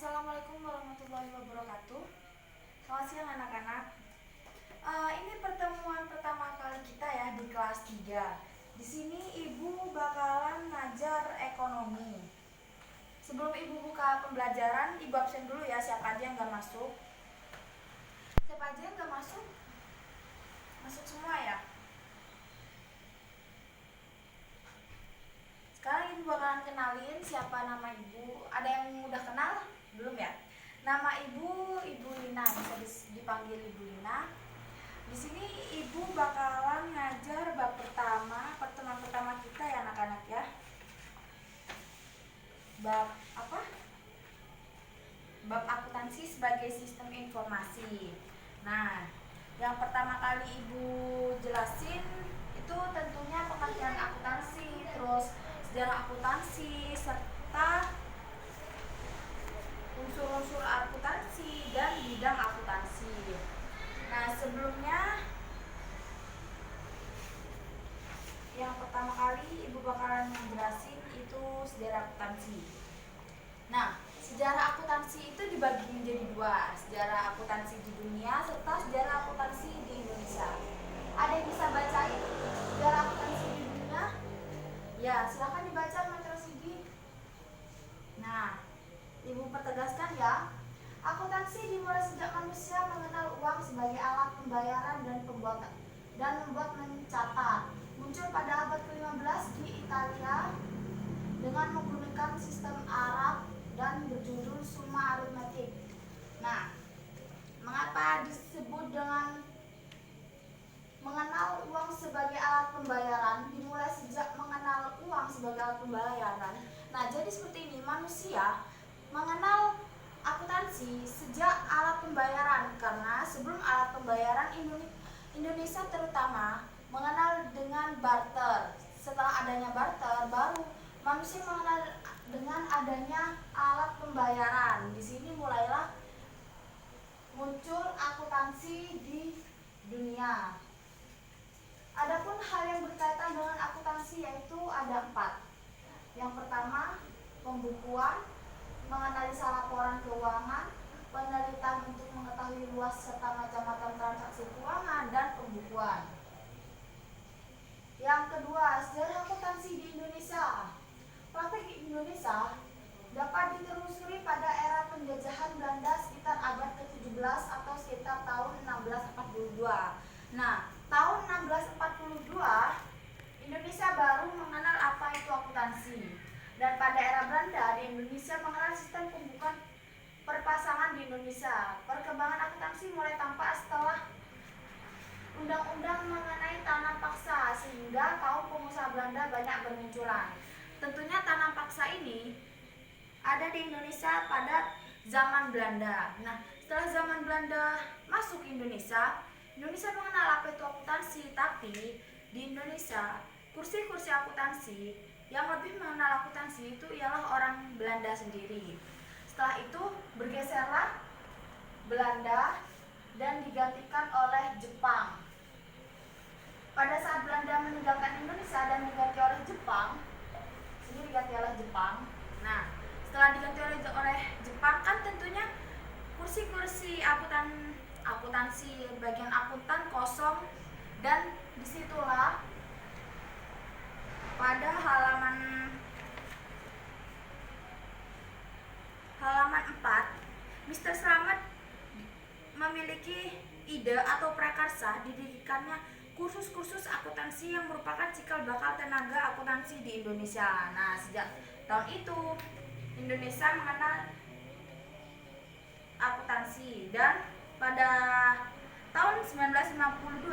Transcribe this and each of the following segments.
Assalamualaikum warahmatullahi wabarakatuh. Selamat siang anak-anak. Ini pertemuan pertama kali kita ya di kelas 3. Di sini Ibu bakalan ngajar ekonomi. Sebelum Ibu buka pembelajaran, Ibu absen dulu ya siapa aja yang gak masuk. Siapa aja yang gak masuk? Masuk semua ya? Sekarang Ibu bakalan kenalin siapa nama Ibu. Ada yang udah kenal? Belum ya? Nama Ibu Lina, bisa dipanggil Ibu Lina. Di sini Ibu bakalan ngajar bab pertama, pertemuan pertama kita ya anak-anak ya. Bab apa? Bab akuntansi sebagai sistem informasi. Nah, yang pertama kali Ibu jelasin itu tentunya pengertian akuntansi, terus sejarah akuntansi, serta unsur-unsur akuntansi dan bidang akuntansi. Nah, sebelumnya yang pertama kali Ibu bakalan menjelasin itu sejarah akuntansi. Nah, sejarah akuntansi itu dibagi menjadi dua, sejarah akuntansi di dunia serta sejarah akuntansi di Indonesia. Ada yang bisa bacain sejarah akuntansi di dunia? Ya, silakan dibaca Metro Sigi. Nah, Ibu pertegaskan ya, akuntansi dimulai sejak manusia mengenal uang sebagai alat pembayaran dan membuat mencatat. Muncul pada abad ke-15 di Italia dengan menggunakan sistem Arab dan berjudul Summa Arithmetic. Nah, mengapa disebut dengan mengenal uang sebagai alat pembayaran? Dimulai sejak mengenal uang sebagai alat pembayaran. Nah, jadi seperti ini, manusia mengenal akuntansi sejak alat pembayaran, karena sebelum alat pembayaran Indonesia terutama mengenal dengan barter. Setelah adanya barter, baru manusia mengenal dengan adanya alat pembayaran. Di sini mulailah muncul akuntansi di dunia. Adapun hal yang berkaitan dengan akuntansi yaitu ada 4. Yang pertama, pembukuan, menganalisa laporan keuangan, penelitian untuk mengetahui luas serta macam-macam transaksi keuangan, dan pembukuan. Yang kedua, sejarah akuntansi di Indonesia. Praktik di Indonesia dapat ditelusuri pada era penjajahan Belanda sekitar abad ke-17 atau sekitar tahun 1642. Nah, tahun 1642 Indonesia baru mengenal apa itu akuntansi. Dan pada era Belanda di Indonesia mengenal sistem pembukuan perpasangan di Indonesia. Perkembangan akuntansi mulai tampak setelah undang-undang mengenai tanam paksa, sehingga kaum pengusaha Belanda banyak bermunculan. Tentunya tanam paksa ini ada di Indonesia pada zaman Belanda. Nah, setelah zaman Belanda masuk ke Indonesia mengenal apa itu akuntansi, tapi di Indonesia kursi-kursi akuntansi yang lebih mengenal akuntansi itu ialah orang Belanda sendiri. Setelah itu bergeserlah Belanda dan digantikan oleh Jepang. Pada saat Belanda meninggalkan Indonesia dan diganti oleh Jepang, Nah, setelah diganti oleh Jepang kan tentunya kursi-kursi akuntansi bagian akuntan kosong, dan disitulah pada halaman 4 Mr. Slamet memiliki ide atau prakarsa didirikannya kursus-kursus akuntansi yang merupakan cikal bakal tenaga akuntansi di Indonesia. Nah, sejak tahun itu Indonesia mengenal akuntansi, dan pada tahun 1952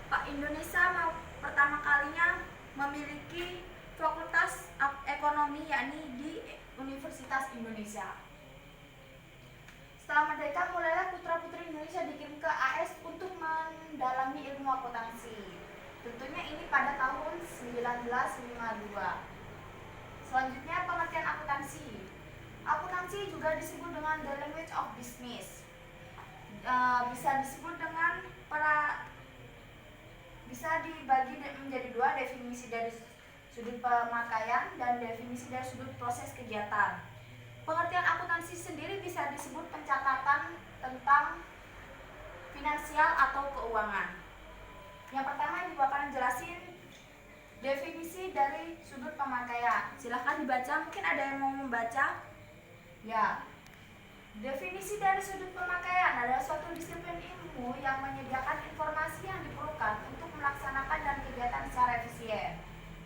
Pak Indonesia pertama kalinya memiliki fakultas ekonomi, yakni di Universitas Indonesia. Setelah merdeka, mulailah putra-putri Indonesia dikirim ke AS untuk mendalami ilmu akuntansi. Tentunya ini pada tahun 1952. Selanjutnya, pengertian akuntansi. Akuntansi juga disebut dengan the language of business. Bisa disebut dengan bisa dibagi menjadi dua, definisi dari sudut pemakaian dan definisi dari sudut proses kegiatan. Pengertian akuntansi sendiri bisa disebut pencatatan tentang finansial atau keuangan. Yang pertama Ibu bakalan jelasin definisi dari sudut pemakaian. Silahkan dibaca, mungkin ada yang mau membaca? Ya. Definisi dari sudut pemakaian adalah suatu disiplin ilmu yang menyediakan informasi yang diperlukan untuk melaksanakan dan kegiatan secara efisien.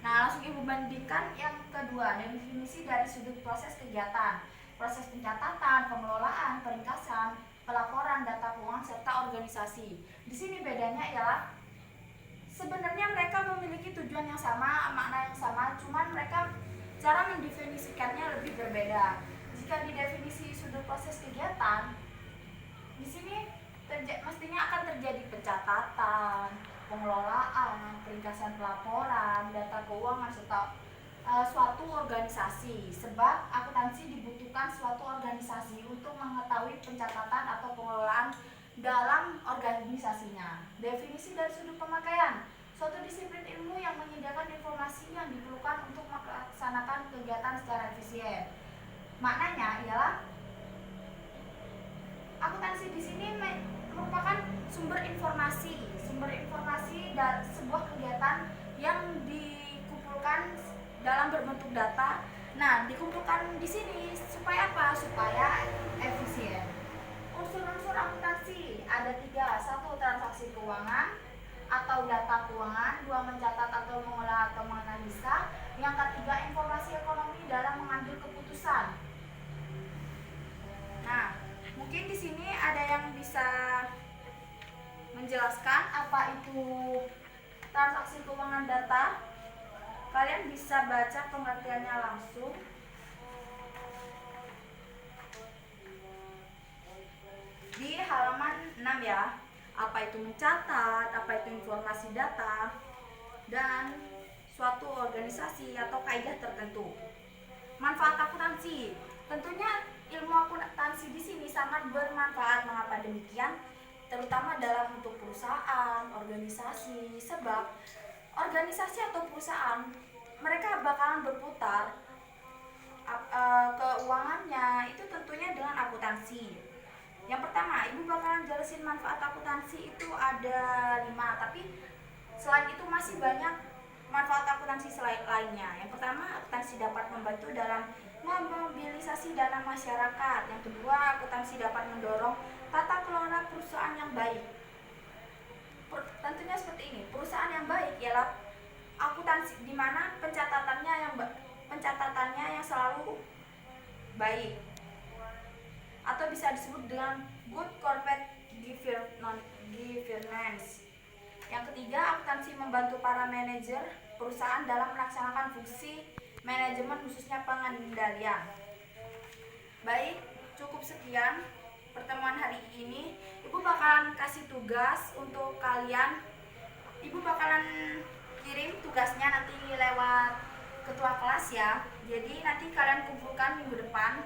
Nah, langsung Ibu bandingkan yang kedua, definisi dari sudut proses kegiatan. Proses pencatatan, pengelolaan, peringkasan, pelaporan data keuangan serta organisasi. Di sini bedanya ialah sebenarnya mereka memiliki tujuan yang sama, makna yang sama, cuman mereka cara mendefinisikannya lebih berbeda. Jika di definisi sudut proses kegiatan, di sini mestinya akan terjadi pencatatan, pengelolaan, peringkasan pelaporan, data keuangan serta suatu organisasi. Sebab akuntansi dibutuhkan suatu organisasi untuk mengetahui pencatatan atau pengelolaan dalam organisasinya. Definisi dari sudut pemakaian, suatu disiplin ilmu yang menyediakan informasi yang diperlukan untuk melaksanakan kegiatan secara efisien. Maknanya ialah akuntansi di sini merupakan sumber informasi dan sebuah kegiatan yang dikumpulkan dalam berbentuk data. Nah, dikumpulkan di sini supaya apa? Supaya efisien. Unsur-unsur akuntansi ada 3. 1. Transaksi keuangan atau data keuangan. 2. Mencatat atau mengolah atau menganalisa. Yang ketiga, informasi ekonomi dalam mengambil keputusan. Nah, mungkin di sini ada yang bisa menjelaskan apa itu transaksi keuangan data. Kalian bisa baca pengertiannya langsung. Di halaman 6 ya. Apa itu mencatat, apa itu informasi data, dan suatu organisasi atau kaidah tertentu. Manfaat akuntansi. Tentunya ilmu akuntansi di sini sangat bermanfaat. Mengapa demikian? Terutama dalam untuk perusahaan, organisasi. Sebab organisasi atau perusahaan mereka bakalan berputar keuangannya itu tentunya dengan akuntansi. Yang pertama, Ibu bakalan jelasin manfaat akuntansi itu ada 5, tapi selain itu masih banyak manfaat akuntansi lainnya. Yang pertama, akuntansi dapat membantu dalam memobilisasi dana masyarakat. Yang kedua, akuntansi dapat mendorong tata kelola perusahaan yang baik. Tentunya seperti ini, perusahaan yang baik ialah akuntansi di mana pencatatannya yang selalu baik, atau bisa disebut dengan good corporate governance. Yang ketiga, akuntansi membantu para manajer perusahaan dalam melaksanakan fungsi manajemen khususnya pengendalian. Baik, cukup sekian pertemuan hari ini. Ibu bakalan kasih tugas untuk kalian. Ibu bakalan kirim tugasnya nanti lewat ketua kelas ya. Jadi nanti kalian kumpulkan minggu depan.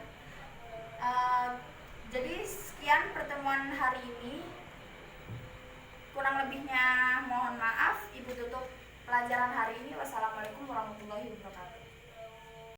Jadi sekian pertemuan hari ini. Kurang lebihnya mohon maaf. Ibu tutup pelajaran hari ini. Wassalamualaikum warahmatullahi wabarakatuh.